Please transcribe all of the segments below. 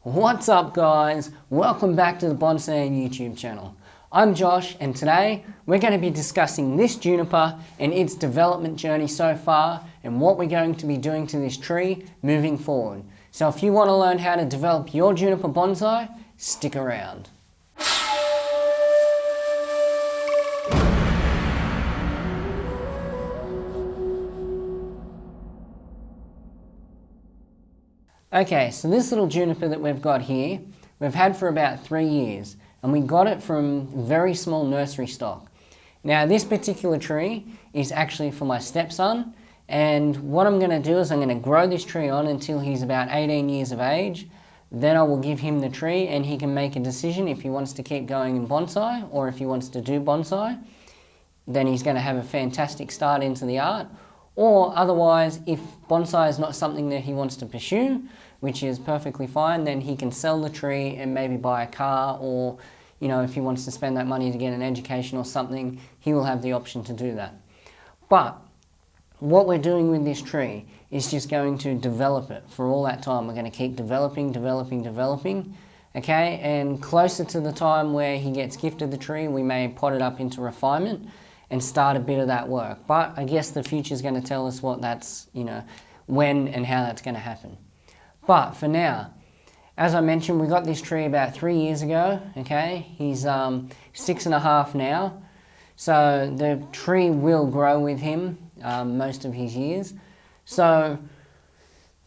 What's up guys? Welcome back to the Bonsai-En YouTube channel. I'm Josh and today we're going to be discussing this juniper and its development journey so far and what we're going to be doing to this tree moving forward. So if you want to learn how to develop your juniper bonsai, stick around. Okay, so this little juniper that we've got here, we've had for about 3 years, and we got it from very small nursery stock. Now this particular tree is actually for my stepson, and what I'm going to do is I'm going to grow this tree on until he's about 18 years of age. Then I will give him the tree and he can make a decision if he wants to keep going in bonsai or if he wants to do bonsai. Then he's going to have a fantastic start into the art. Or otherwise, if bonsai is not something that he wants to pursue, which is perfectly fine, then he can sell the tree and maybe buy a car, or if he wants to spend that money to get an education or something, he will have the option to do that. But what we're doing with this tree is just going to develop it for all that time. We're going to keep developing, okay? And closer to the time where he gets gifted the tree, we may pot it up into refinement and start a bit of that work. But I guess the future is going to tell us what that's, when and how that's going to happen. But for now, as I mentioned, we got this tree about 3 years ago, okay? He's 6.5 now. So the tree will grow with him most of his years. So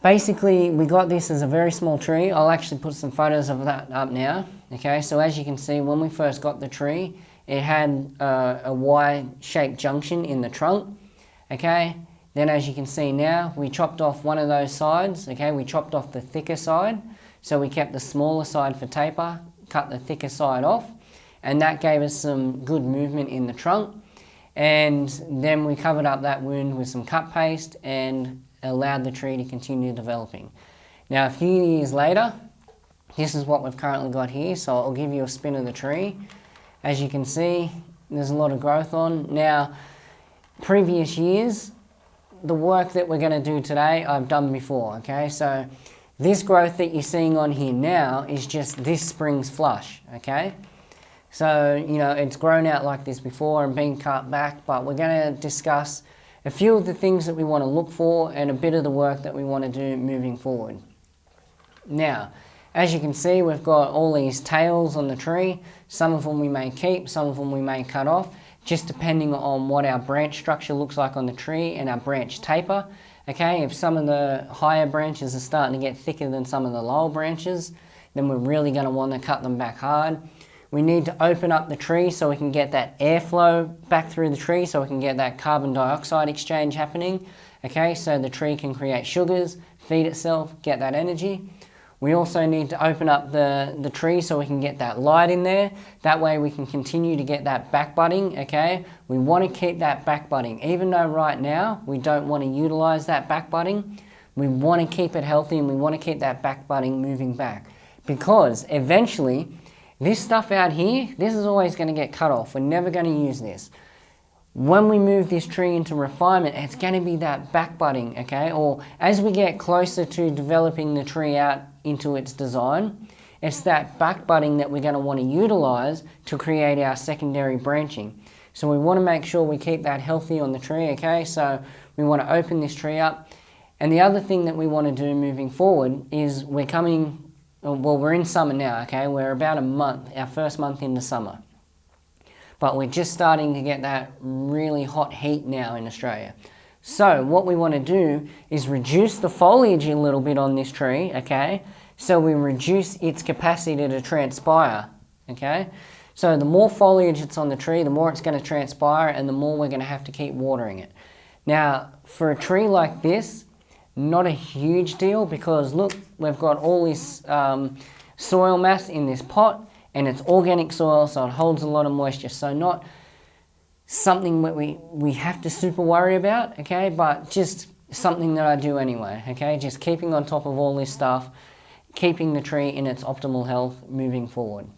basically, we got this as a very small tree. I'll actually put some photos of that up now, okay? So as you can see, when we first got the tree, it had a Y-shaped junction in the trunk, okay? Then as you can see now, we chopped off one of those sides, okay? We chopped off the thicker side, so we kept the smaller side for taper, cut the thicker side off, and that gave us some good movement in the trunk. And then we covered up that wound with some cut paste and allowed the tree to continue developing. Now a few years later, this is what we've currently got here, so I'll give you a spin of the tree. As you can see, there's a lot of growth on. Now, previous years, the work that we're going to do today, I've done before, okay? So this growth that you're seeing on here now is just this spring's flush, okay? So, it's grown out like this before and been cut back, but we're going to discuss a few of the things that we want to look for and a bit of the work that we want to do moving forward. Now, as you can see, we've got all these tails on the tree. Some of them we may keep, some of them we may cut off, just depending on what our branch structure looks like on the tree and our branch taper. Okay, if some of the higher branches are starting to get thicker than some of the lower branches, then we're really going to want to cut them back hard. We need to open up the tree so we can get that airflow back through the tree, so we can get that carbon dioxide exchange happening. Okay, so the tree can create sugars, feed itself, get that energy. We also need to open up the tree so we can get that light in there. That way we can continue to get that back budding, okay? We want to keep that back budding. Even though right now we don't want to utilize that back budding, we want to keep it healthy and we want to keep that back budding moving back. Because eventually, this stuff out here, this is always going to get cut off. We're never going to use this. When we move this tree into refinement, it's going to be that back budding, okay? Or as we get closer to developing the tree out into its design, it's that back budding that we're going to want to utilize to create our secondary branching. So we want to make sure we keep that healthy on the tree, okay? So we want to open this tree up. And the other thing that we want to do moving forward is we're in summer now, okay? We're about a month, our first month into summer. But we're just starting to get that really hot heat now in Australia. So what we want to do is reduce the foliage a little bit on this tree, okay? So we reduce its capacity to transpire, okay? So the more foliage that's on the tree, the more it's going to transpire and the more we're going to have to keep watering it. Now, for a tree like this, not a huge deal because look, we've got all this soil mass in this pot, and it's organic soil, so it holds a lot of moisture. So not something that we have to super worry about, okay? But just something that I do anyway, okay? Just keeping on top of all this stuff, keeping the tree in its optimal health moving forward.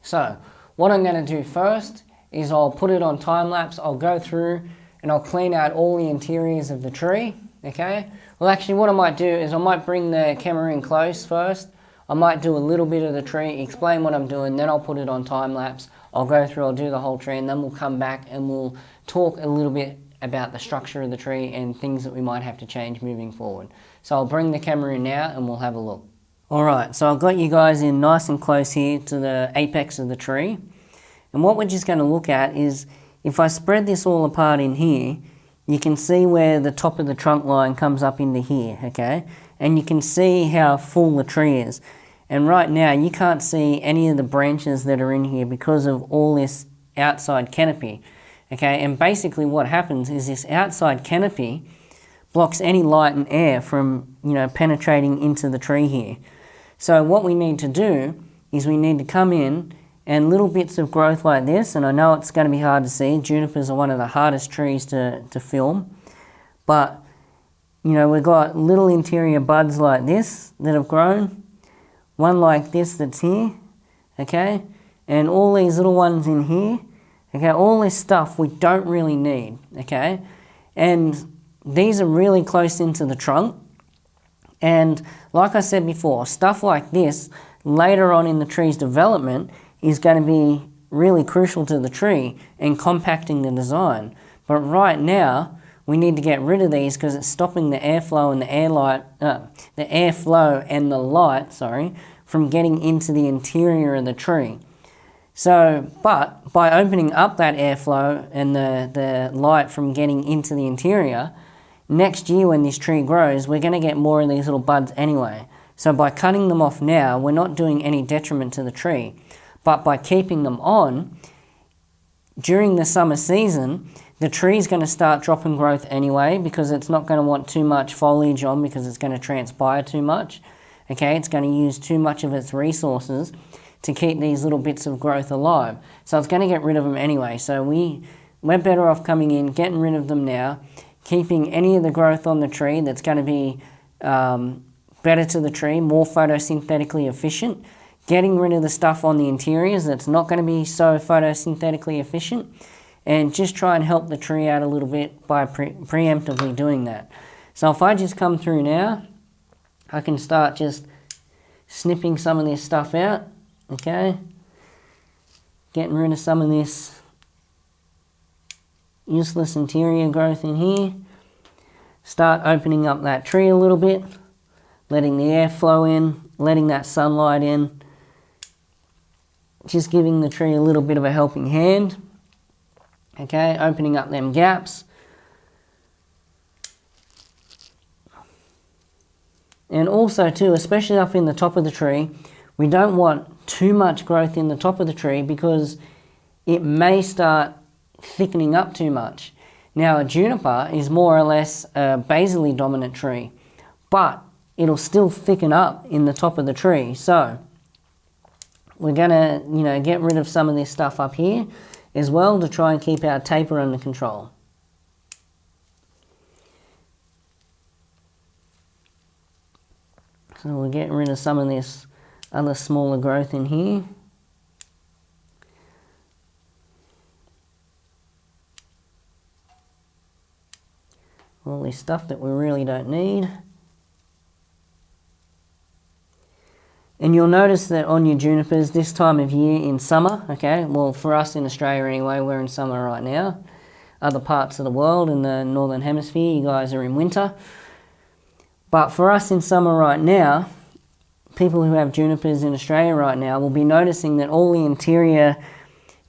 So what I'm going to do first is I'll put it on time lapse. I'll go through and I'll clean out all the interiors of the tree, okay? Well, actually what I might do is I might bring the camera in close first. I might do a little bit of the tree, explain what I'm doing, then I'll put it on time lapse. I'll go through, I'll do the whole tree, and then we'll come back and we'll talk a little bit about the structure of the tree and things that we might have to change moving forward. So I'll bring the camera in now and we'll have a look. Alright, so I've got you guys in nice and close here to the apex of the tree. And what we're just going to look at is, if I spread this all apart in here, you can see where the top of the trunk line comes up into here, okay? And you can see how full the tree is. And right now you can't see any of the branches that are in here because of all this outside canopy, okay? And basically what happens is this outside canopy blocks any light and air from, penetrating into the tree here. So what we need to do is we need to come in and little bits of growth like this, and I know it's going to be hard to see. Junipers are one of the hardest trees to film. But, we've got little interior buds like this that have grown. One like this that's here, okay? And all these little ones in here, okay? All this stuff we don't really need, okay? And these are really close into the trunk. And like I said before, stuff like this later on in the tree's development is going to be really crucial to the tree and compacting the design. But right now we need to get rid of these because it's stopping the airflow and the light from getting into the interior of the tree. So, but by opening up that airflow and the light from getting into the interior, next year when this tree grows, we're going to get more of these little buds anyway. So by cutting them off now, we're not doing any detriment to the tree. But by keeping them on, during the summer season, the tree's going to start dropping growth anyway because it's not going to want too much foliage on because it's going to transpire too much. Okay, it's going to use too much of its resources to keep these little bits of growth alive. So it's going to get rid of them anyway. So we're better off coming in, getting rid of them now, keeping any of the growth on the tree that's going to be better to the tree, more photosynthetically efficient, getting rid of the stuff on the interiors that's not going to be so photosynthetically efficient, and just try and help the tree out a little bit by preemptively doing that. So if I just come through now, I can start just snipping some of this stuff out, okay? Getting rid of some of this useless interior growth in here. Start opening up that tree a little bit, letting the air flow in, letting that sunlight in, just giving the tree a little bit of a helping hand, okay, opening up them gaps. And also too, especially up in the top of the tree, we don't want too much growth in the top of the tree because it may start thickening up too much. Now a juniper is more or less a basally dominant tree, but it'll still thicken up in the top of the tree. So we're gonna, get rid of some of this stuff up here as well to try and keep our taper under control. So we're getting rid of some of this other smaller growth in here. All this stuff that we really don't need. And you'll notice that on your junipers this time of year in summer, okay, well for us in Australia anyway, we're in summer right now. Other parts of the world in the northern hemisphere, you guys are in winter. But for us in summer right now, people who have junipers in Australia right now will be noticing that all the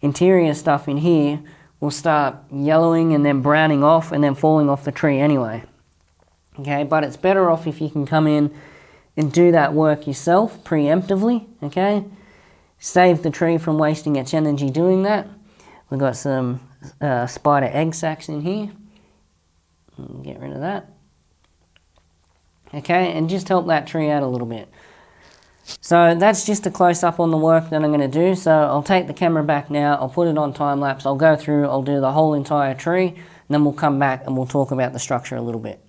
interior stuff in here will start yellowing and then browning off and then falling off the tree anyway. Okay, but it's better off if you can come in and do that work yourself preemptively, okay? Save the tree from wasting its energy doing that. We've got some spider egg sacs in here. Get rid of that. Okay, and just help that tree out a little bit. So that's just a close-up on the work that I'm going to do. So I'll take the camera back now, I'll put it on time-lapse, I'll go through, I'll do the whole entire tree, and then we'll come back and we'll talk about the structure a little bit.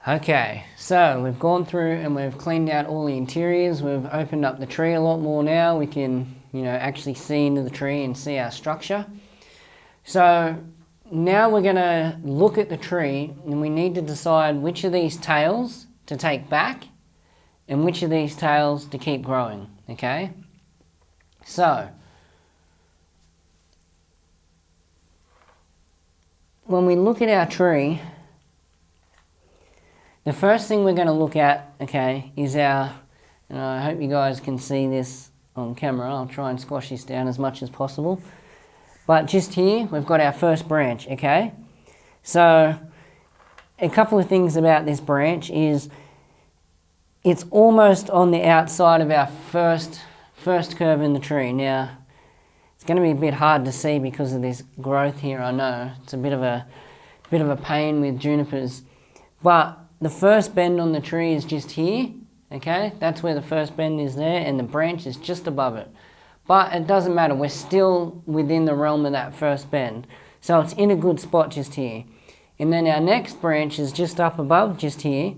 Okay, so we've gone through and we've cleaned out all the interiors. We've opened up the tree a lot more now. We can, actually see into the tree and see our structure. So now we're going to look at the tree and we need to decide which of these tails to take back and which of these tails to keep growing, okay? So, when we look at our tree, the first thing we're going to look at, okay, is our, and I hope you guys can see this on camera, I'll try and squash this down as much as possible. But just here, we've got our first branch, okay? So, a couple of things about this branch is it's almost on the outside of our first curve in the tree. Now, it's going to be a bit hard to see because of this growth here, I know. It's a bit of a pain with junipers. But the first bend on the tree is just here, okay? That's where the first bend is there, and the branch is just above it. But it doesn't matter, we're still within the realm of that first bend. So it's in a good spot just here. And then our next branch is just up above, just here,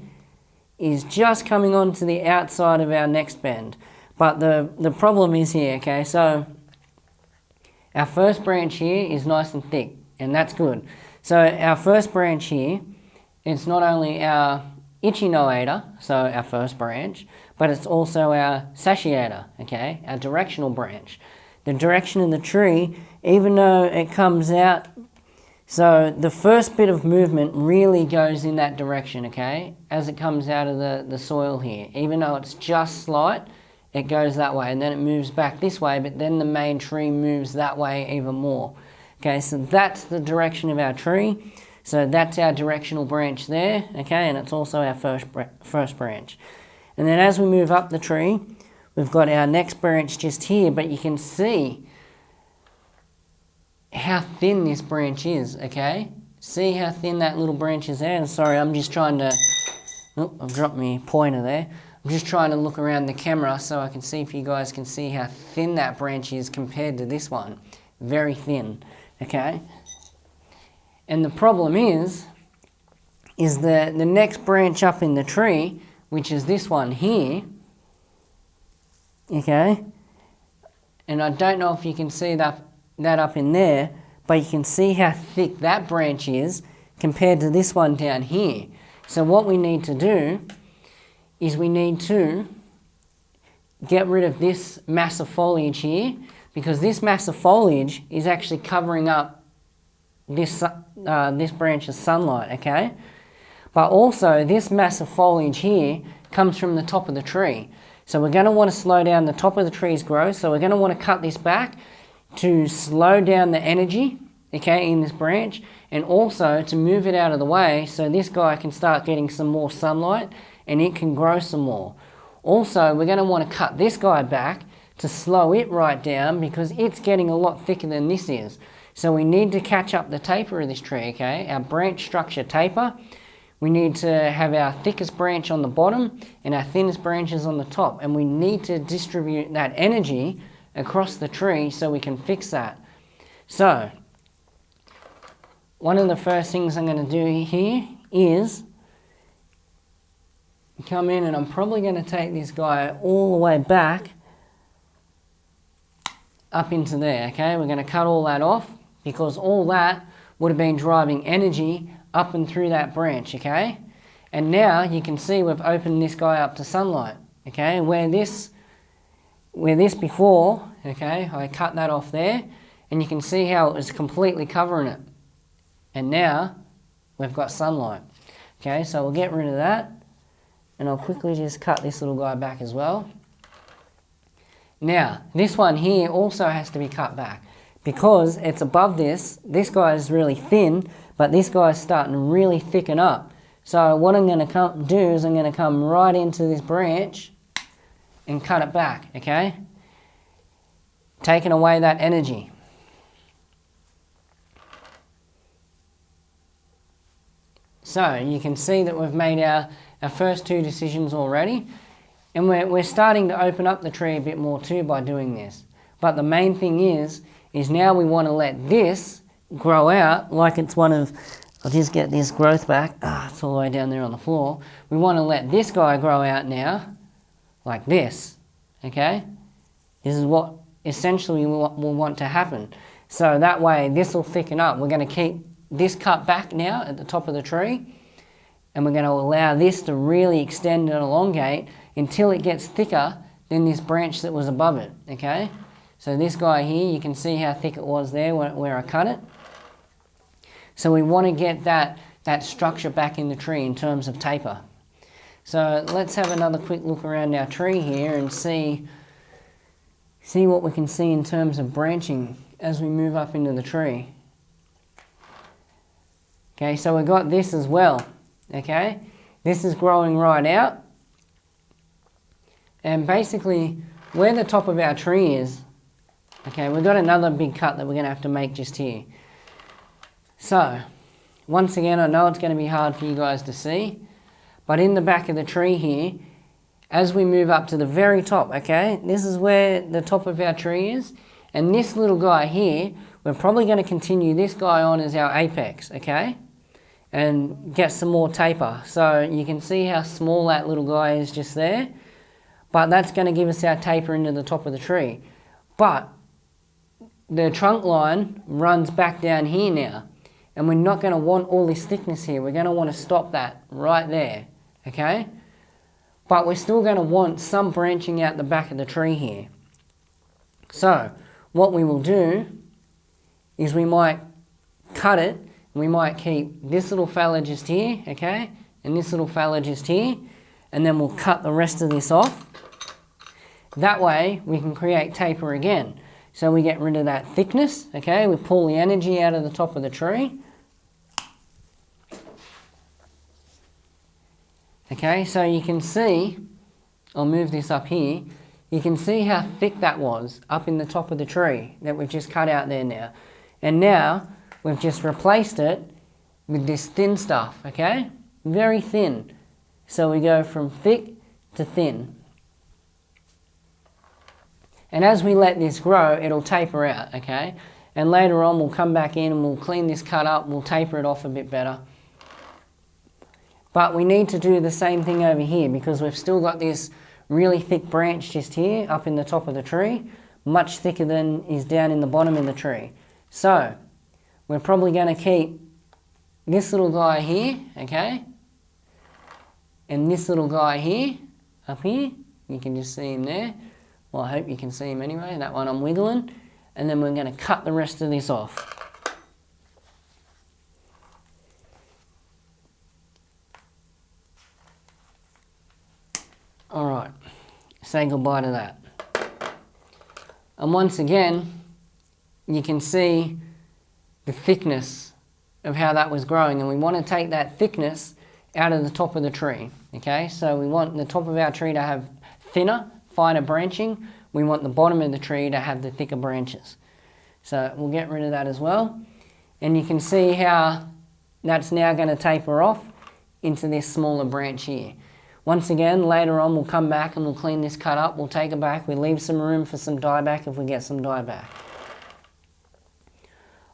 is just coming onto the outside of our next bend. But the problem is here, okay? So our first branch here is nice and thick, and that's good. So our first branch here, it's not only our echinoator, so our first branch, but it's also our satiator, okay, our directional branch. The direction of the tree, even though it comes out, so the first bit of movement really goes in that direction, okay, as it comes out of the soil here. Even though it's just slight, it goes that way, and then it moves back this way, but then the main tree moves that way even more. Okay, so that's the direction of our tree. So that's our directional branch there, okay, and it's also our first branch. And then as we move up the tree, we've got our next branch just here, but you can see how thin this branch is, okay? See how thin that little branch is there? And sorry, I'm just trying to, I've dropped my pointer there. I'm just trying to look around the camera so I can see if you guys can see how thin that branch is compared to this one. Very thin, okay? And the problem is that the next branch up in the tree, which is this one here, okay, and I don't know if you can see that up in there, but you can see how thick that branch is compared to this one down here. So what we need to do is we need to get rid of this mass of foliage here, because this mass of foliage is actually covering up this branch's sunlight, okay? But also, this mass of foliage here comes from the top of the tree. So we're going to want to slow down the top of the tree's growth, so we're going to want to cut this back to slow down the energy, okay, in this branch, and also to move it out of the way so this guy can start getting some more sunlight and it can grow some more. Also, we're going to want to cut this guy back to slow it right down because it's getting a lot thicker than this is. So we need to catch up the taper of this tree, okay? Our branch structure taper. We need to have our thickest branch on the bottom and our thinnest branches on the top. And we need to distribute that energy across the tree so we can fix that. So, one of the first things I'm going to do here is come in, and I'm probably going to take this guy all the way back up into there, okay? We're going to cut all that off, because all that would have been driving energy up and through that branch, okay? And now you can see we've opened this guy up to sunlight, okay? Where this before, okay, I cut that off there, and you can see how it was completely covering it. And now we've got sunlight, okay? So we'll get rid of that, and I'll quickly just cut this little guy back as well. Now, this one here also has to be cut back, because it's above this. This guy is really thin, but this guy is starting to really thicken up. So what I'm going to do is I'm going to come right into this branch and cut it back, okay? Taking away that energy. So you can see that we've made our first two decisions already, and we're starting to open up the tree a bit more too by doing this. But the main thing is now we want to let this grow out like it's one of I'll just get this growth back. It's all the way down there on the floor. We want to let this guy grow out now, like this, okay? This is what essentially we'll want to happen. So that way this will thicken up. We're going to keep this cut back now at the top of the tree, and we're going to allow this to really extend and elongate until it gets thicker than this branch that was above it, okay? So this guy here, you can see how thick it was there where I cut it. So we want to get that structure back in the tree in terms of taper. So let's have another quick look around our tree here and see what we can see in terms of branching as we move up into the tree. Okay, so we've got this as well, okay? This is growing right out. And basically, where the top of our tree is, okay, we've got another big cut that we're going to have to make just here. So, once again, I know it's going to be hard for you guys to see, but in the back of the tree here, as we move up to the very top, okay, this is where the top of our tree is, and this little guy here, we're probably going to continue this guy on as our apex, okay, and get some more taper. So you can see how small that little guy is just there, but that's going to give us our taper into the top of the tree. But the trunk line runs back down here now, and we're not going to want all this thickness here. We're going to want to stop that right there, okay? But we're still going to want some branching out the back of the tree here. So what we will do is we might cut it, and we might keep this little fella just here, okay? And this little fella just here, and then we'll cut the rest of this off. That way we can create taper again. So we get rid of that thickness, okay? We pull the energy out of the top of the tree. Okay, so you can see, I'll move this up here, you can see how thick that was up in the top of the tree that we've just cut out there now. And now we've just replaced it with this thin stuff, okay? Very thin. So we go from thick to thin. And as we let this grow, it'll taper out, okay? And later on we'll come back in and we'll clean this cut up, we'll taper it off a bit better. But we need to do the same thing over here because we've still got this really thick branch just here up in the top of the tree, much thicker than is down in the bottom of the tree. So we're probably going to keep this little guy here, okay? And this little guy here, up here, you can just see him there. Well, I hope you can see him anyway, that one I'm wiggling. And then we're going to cut the rest of this off. Alright, say goodbye to that. And once again, you can see the thickness of how that was growing, and we want to take that thickness out of the top of the tree, okay? So we want the top of our tree to have thinner, finer branching. We want the bottom of the tree to have the thicker branches. So we'll get rid of that as well. And you can see how that's now going to taper off into this smaller branch here. Once again, later on we'll come back and we'll clean this cut up, we'll take it back, we leave some room for some dieback if we get some dieback.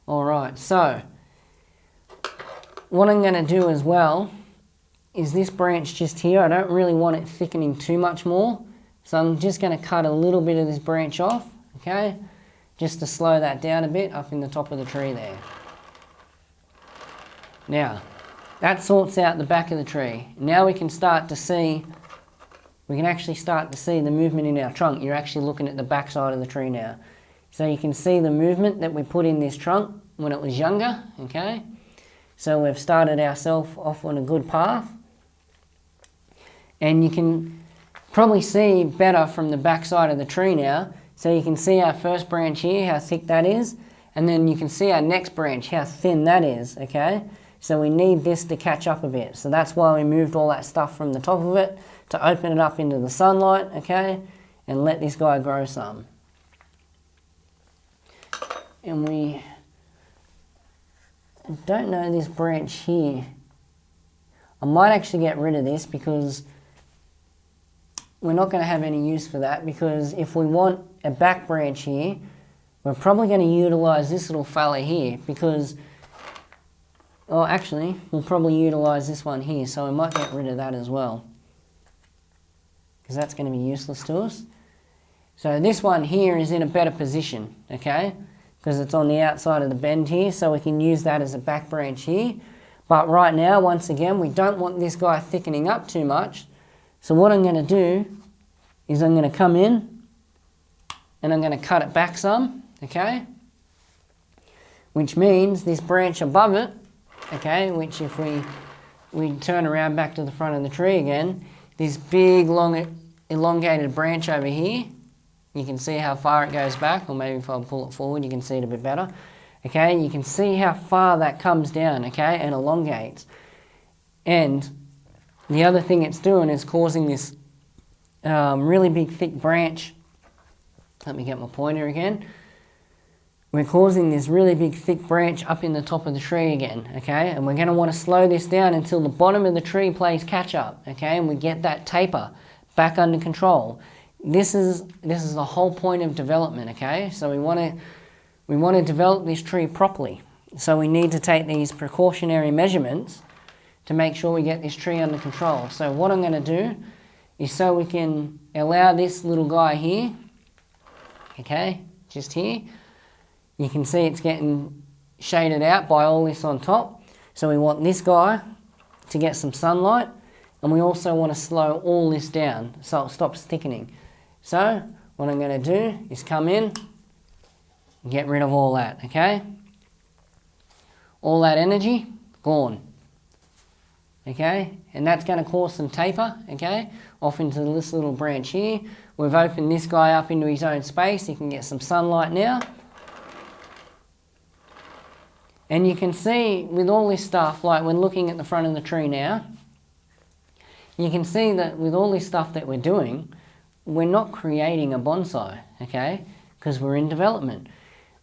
Alright, so what I'm going to do as well is this branch just here, I don't really want it thickening too much more, so I'm just going to cut a little bit of this branch off, okay, just to slow that down a bit up in the top of the tree there. Now, that sorts out the back of the tree. Now we can start to see, we can actually start to see the movement in our trunk. You're actually looking at the back side of the tree now. So you can see the movement that we put in this trunk when it was younger, okay? So we've started ourselves off on a good path. And you can probably see better from the back side of the tree now. So you can see our first branch here, how thick that is. And then you can see our next branch, how thin that is, okay? So we need this to catch up a bit. So that's why we moved all that stuff from the top of it to open it up into the sunlight, okay? And let this guy grow some. And I don't know this branch here. I might actually get rid of this because we're not going to have any use for that, because if we want a back branch here, we're probably going to utilize this little fella here, because Oh, actually, we'll probably utilise this one here, so we might get rid of that as well, because that's going to be useless to us. So this one here is in a better position, okay, because it's on the outside of the bend here, so we can use that as a back branch here. But right now, once again, we don't want this guy thickening up too much. So what I'm going to do is I'm going to come in and I'm going to cut it back some, okay, which means this branch above it, okay, which if we turn around back to the front of the tree again, this big long elongated branch over here, you can see how far it goes back, or maybe if I pull it forward you can see it a bit better. Okay, you can see how far that comes down, okay, and elongates. And the other thing it's doing is causing this really big thick branch. Let me get my pointer again. We're causing this really big thick branch up in the top of the tree again, okay, and we're going to want to slow this down until the bottom of the tree plays catch up, okay, and we get that taper back under control. This is the whole point of development, okay, so we want to develop this tree properly. So we need to take these precautionary measurements to make sure we get this tree under control. So what I'm going to do is, so we can allow this little guy here, okay, just here, you can see it's getting shaded out by all this on top. So we want this guy to get some sunlight, and we also want to slow all this down so it stops thickening. So what I'm going to do is come in and get rid of all that, okay? All that energy, gone. Okay, and that's going to cause some taper, okay, off into this little branch here. We've opened this guy up into his own space. He can get some sunlight now. And you can see with all this stuff, like when looking at the front of the tree now, you can see that with all this stuff that we're doing, we're not creating a bonsai, okay, because we're in development.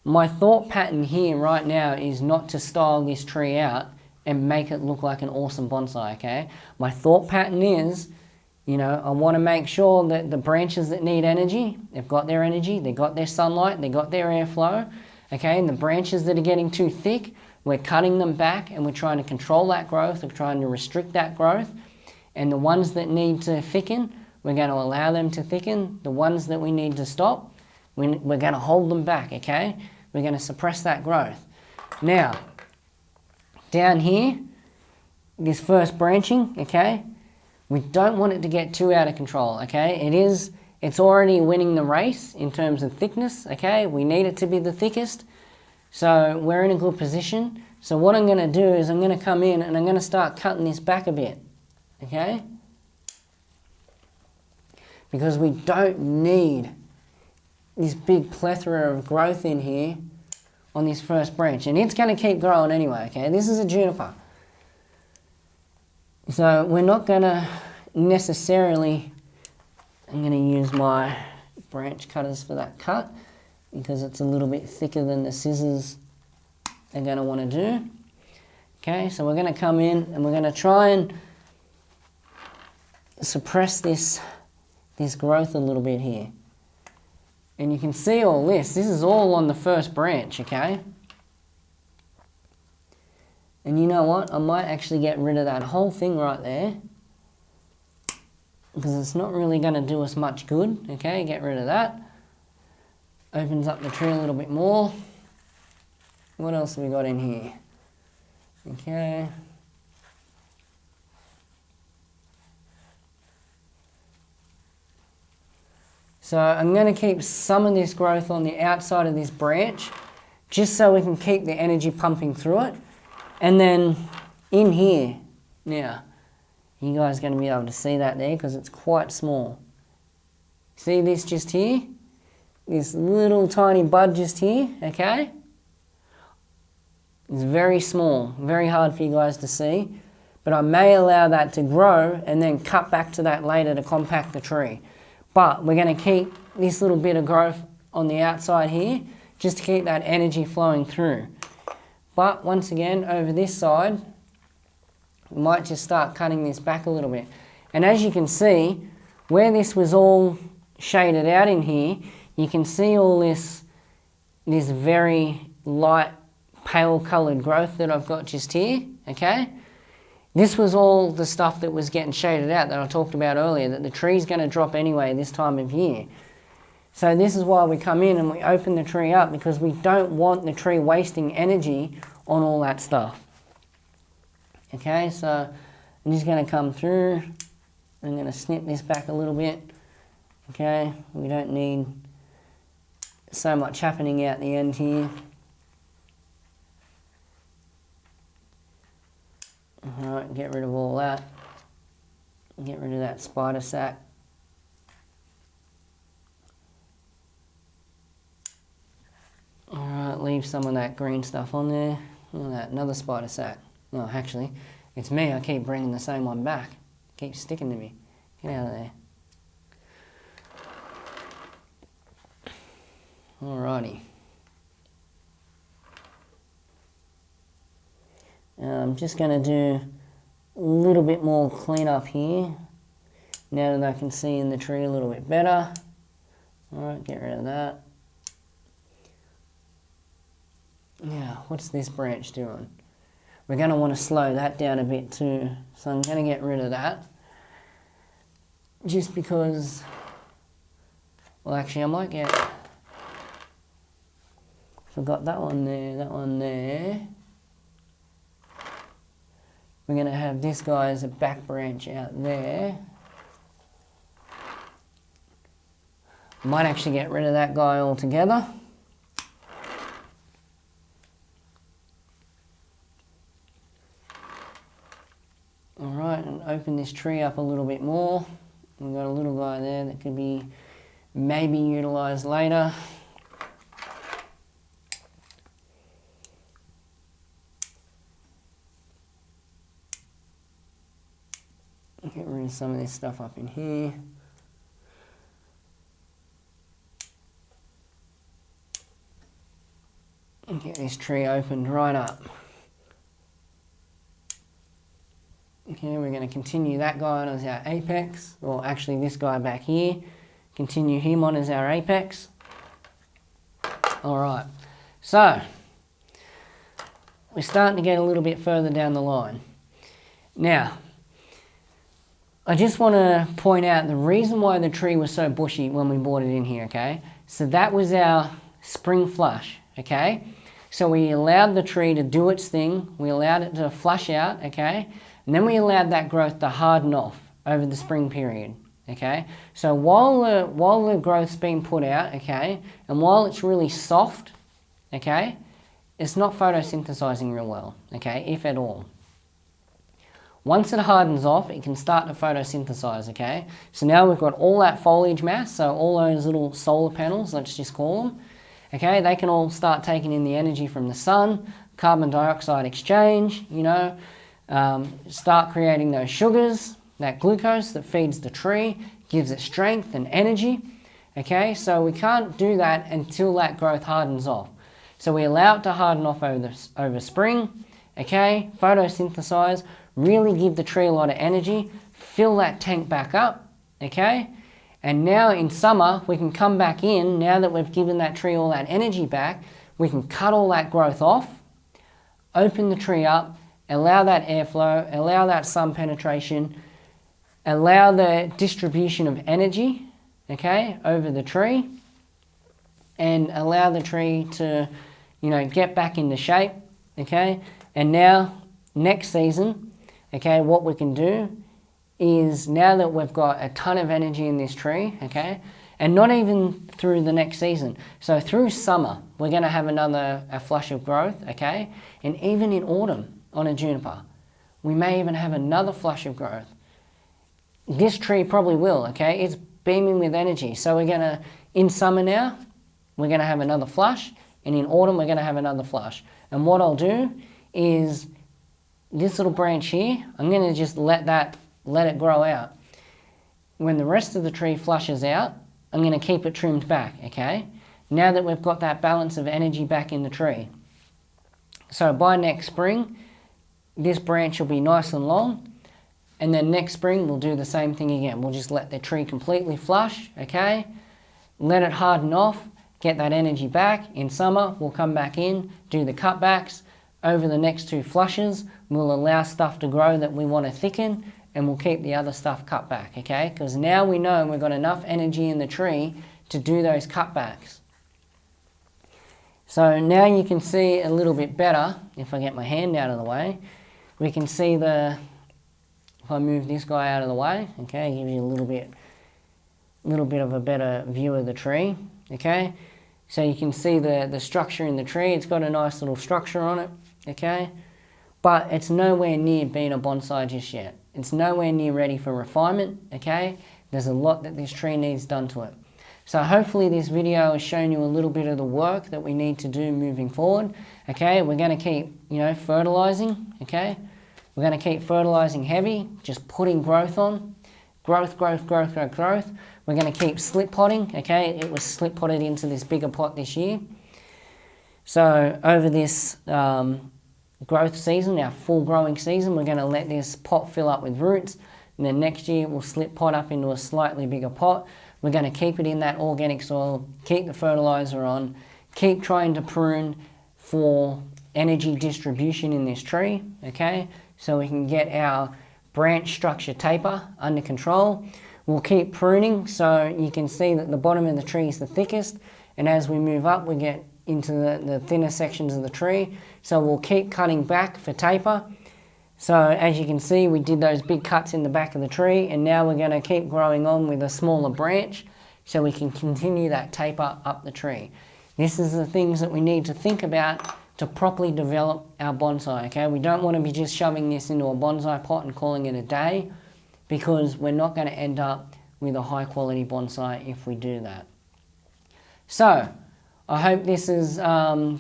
My thought pattern here right now is not to style this tree out and make it look like an awesome bonsai, okay? My thought pattern is, you know, I want to make sure that the branches that need energy, they've got their energy, they've got their sunlight, they've got their airflow, okay? And the branches that are getting too thick, we're cutting them back and we're trying to control that growth, we're trying to restrict that growth. And the ones that need to thicken, we're going to allow them to thicken. The ones that we need to stop, we're going to hold them back, okay? We're going to suppress that growth. Now, down here, this first branching, okay, we don't want it to get too out of control, okay? It's already winning the race in terms of thickness, okay? We need it to be the thickest, so we're in a good position. So what I'm going to do is I'm going to come in and I'm going to start cutting this back a bit, okay? Because we don't need this big plethora of growth in here on this first branch, and it's going to keep growing anyway, okay? This is a juniper. So we're not going to necessarily, I'm going to use my branch cutters for that cut because it's a little bit thicker than the scissors are going to want to do. Okay, so we're going to come in and we're going to try and suppress this growth a little bit here. And you can see all this. This is all on the first branch, okay? And you know what? I might actually get rid of that whole thing right there because it's not really going to do us much good, okay? Get rid of that. Opens up the tree a little bit more. What else have we got in here? Okay. So I'm going to keep some of this growth on the outside of this branch just so we can keep the energy pumping through it. And then in here, now, you guys are going to be able to see that there because it's quite small. See this just here? This little tiny bud just here, okay? It's very small, very hard for you guys to see. But I may allow that to grow and then cut back to that later to compact the tree. But we're going to keep this little bit of growth on the outside here just to keep that energy flowing through. But once again, over this side, we might just start cutting this back a little bit. And as you can see, where this was all shaded out in here, you can see all this very light pale coloured growth that I've got just here, okay? This was all the stuff that was getting shaded out that I talked about earlier, that the tree's going to drop anyway this time of year. So this is why we come in and we open the tree up, because we don't want the tree wasting energy on all that stuff. Okay, so I'm just going to come through. I'm going to snip this back a little bit. Okay, we don't need so much happening out the end here. Alright, get rid of all that. Get rid of that spider sac. Alright, leave some of that green stuff on there. Look at that, another spider sac. No, actually, it's me. I keep bringing the same one back. It keeps sticking to me. Get out of there. Alrighty. I'm just going to do a little bit more cleanup here. Now that I can see in the tree a little bit better. Alright, get rid of that. Now, what's this branch doing? We're going to want to slow that down a bit too. So I'm going to get rid of that. Just because, well actually I might get, forgot that one there, that one there. We're going to have this guy as a back branch out there. Might actually get rid of that guy altogether. Alright, and open this tree up a little bit more. We've got a little guy there that could be maybe utilised later. Get rid of some of this stuff up in here. And get this tree opened right up. Okay, we're going to continue that guy on as our apex, or actually this guy back here. Continue him on as our apex. Alright, so we're starting to get a little bit further down the line. Now, I just want to point out the reason why the tree was so bushy when we brought it in here, okay? So that was our spring flush, okay? So we allowed the tree to do its thing, we allowed it to flush out, okay? And then we allowed that growth to harden off over the spring period, okay? So while the growth's being put out, okay, and while it's really soft, okay, it's not photosynthesizing real well, okay, if at all. Once it hardens off, it can start to photosynthesize, okay? So now we've got all that foliage mass, so all those little solar panels, let's just call them, okay? They can all start taking in the energy from the sun, carbon dioxide exchange, you know, start creating those sugars, that glucose that feeds the tree, gives it strength and energy, okay? So we can't do that until that growth hardens off. So we allow it to harden off over spring, okay? Photosynthesize, really give the tree a lot of energy, fill that tank back up, okay? And now in summer, we can come back in, now that we've given that tree all that energy back, we can cut all that growth off, open the tree up, allow that airflow, allow that sun penetration, allow the distribution of energy, okay, over the tree, and allow the tree to, you know, get back into shape, okay? And now, next season, okay, what we can do is, now that we've got a ton of energy in this tree, okay, and not even through the next season, so through summer, we're going to have a flush of growth, okay, and even in autumn on a juniper, we may even have another flush of growth. This tree probably will, okay, it's beaming with energy, so we're going to, in summer now, we're going to have another flush, and in autumn we're going to have another flush. And what I'll do is, this little branch here, I'm going to just let it grow out. When the rest of the tree flushes out, I'm going to keep it trimmed back, okay? Now that we've got that balance of energy back in the tree. So by next spring, this branch will be nice and long, and then next spring we'll do the same thing again. We'll just let the tree completely flush, okay? Let it harden off, get that energy back. In summer, we'll come back in, do the cutbacks. Over the next 2 flushes, we'll allow stuff to grow that we want to thicken, and we'll keep the other stuff cut back, okay? Because now we know we've got enough energy in the tree to do those cutbacks. So now you can see a little bit better, if I get my hand out of the way, we can see if I move this guy out of the way, okay, give you a little bit of a better view of the tree, okay? So you can see the structure in the tree. It's got a nice little structure on it, okay? But it's nowhere near being a bonsai just yet. It's nowhere near ready for refinement, okay? There's a lot that this tree needs done to it. So hopefully this video has shown you a little bit of the work that we need to do moving forward, okay? We're going to keep, fertilizing, okay? We're going to keep fertilizing heavy, just putting growth on. Growth. We're going to keep slip potting, okay? It was slip potted into this bigger pot this year. So over this growth season, our full growing season, we're going to let this pot fill up with roots. And then next year we'll slip pot up into a slightly bigger pot. We're going to keep it in that organic soil, keep the fertilizer on, keep trying to prune for energy distribution in this tree, okay? So we can get our branch structure taper under control. We'll keep pruning, so you can see that the bottom of the tree is the thickest, and as we move up we get into the thinner sections of the tree. So we'll keep cutting back for taper. So as you can see, we did those big cuts in the back of the tree, and now we're going to keep growing on with a smaller branch so we can continue that taper up the tree. This is the things that we need to think about to properly develop our bonsai, okay? We don't want to be just shoving this into a bonsai pot and calling it a day, because we're not going to end up with a high quality bonsai if we do that. So I hope this has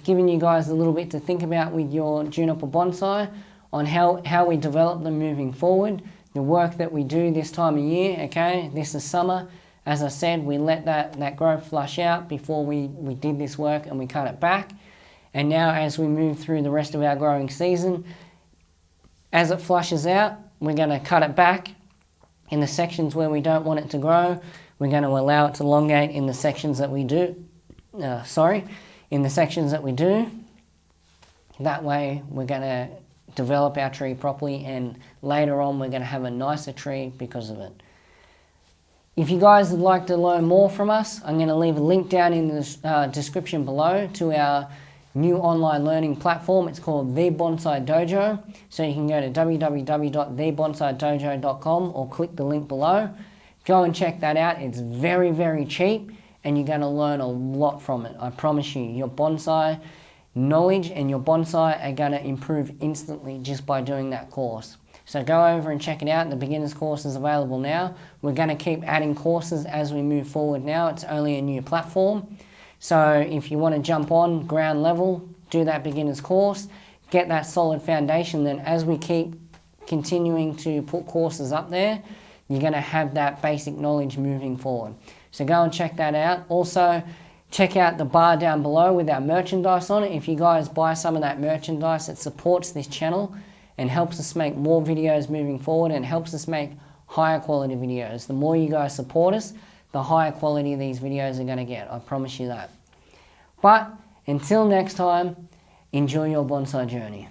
given you guys a little bit to think about with your juniper bonsai on how we develop them moving forward, the work that we do this time of year, okay? This is summer. As I said, we let that growth flush out before we did this work and we cut it back. And now as we move through the rest of our growing season, as it flushes out, we're going to cut it back in the sections where we don't want it to grow. We're going to allow it to elongate in the sections that we do. In the sections that we do. That way we're going to develop our tree properly, and later on we're going to have a nicer tree because of it. If you guys would like to learn more from us, I'm going to leave a link down in the description below to our new online learning platform. It's called The Bonsai Dojo. So you can go to www.thebonsaidojo.com or click the link below. Go and check that out. It's very, very cheap, and you're going to learn a lot from it. I promise you, your bonsai knowledge and your bonsai are going to improve instantly just by doing that course. So go over and check it out. The beginner's course is available now. We're going to keep adding courses as we move forward now. It's only a new platform. So if you want to jump on ground level, do that beginner's course, get that solid foundation, then as we keep continuing to put courses up there, you're going to have that basic knowledge moving forward. So go and check that out. Also, check out the bar down below with our merchandise on it. If you guys buy some of that merchandise, it supports this channel and helps us make more videos moving forward, and helps us make higher quality videos. The more you guys support us, the higher quality these videos are going to get. I promise you that. But until next time, enjoy your bonsai journey.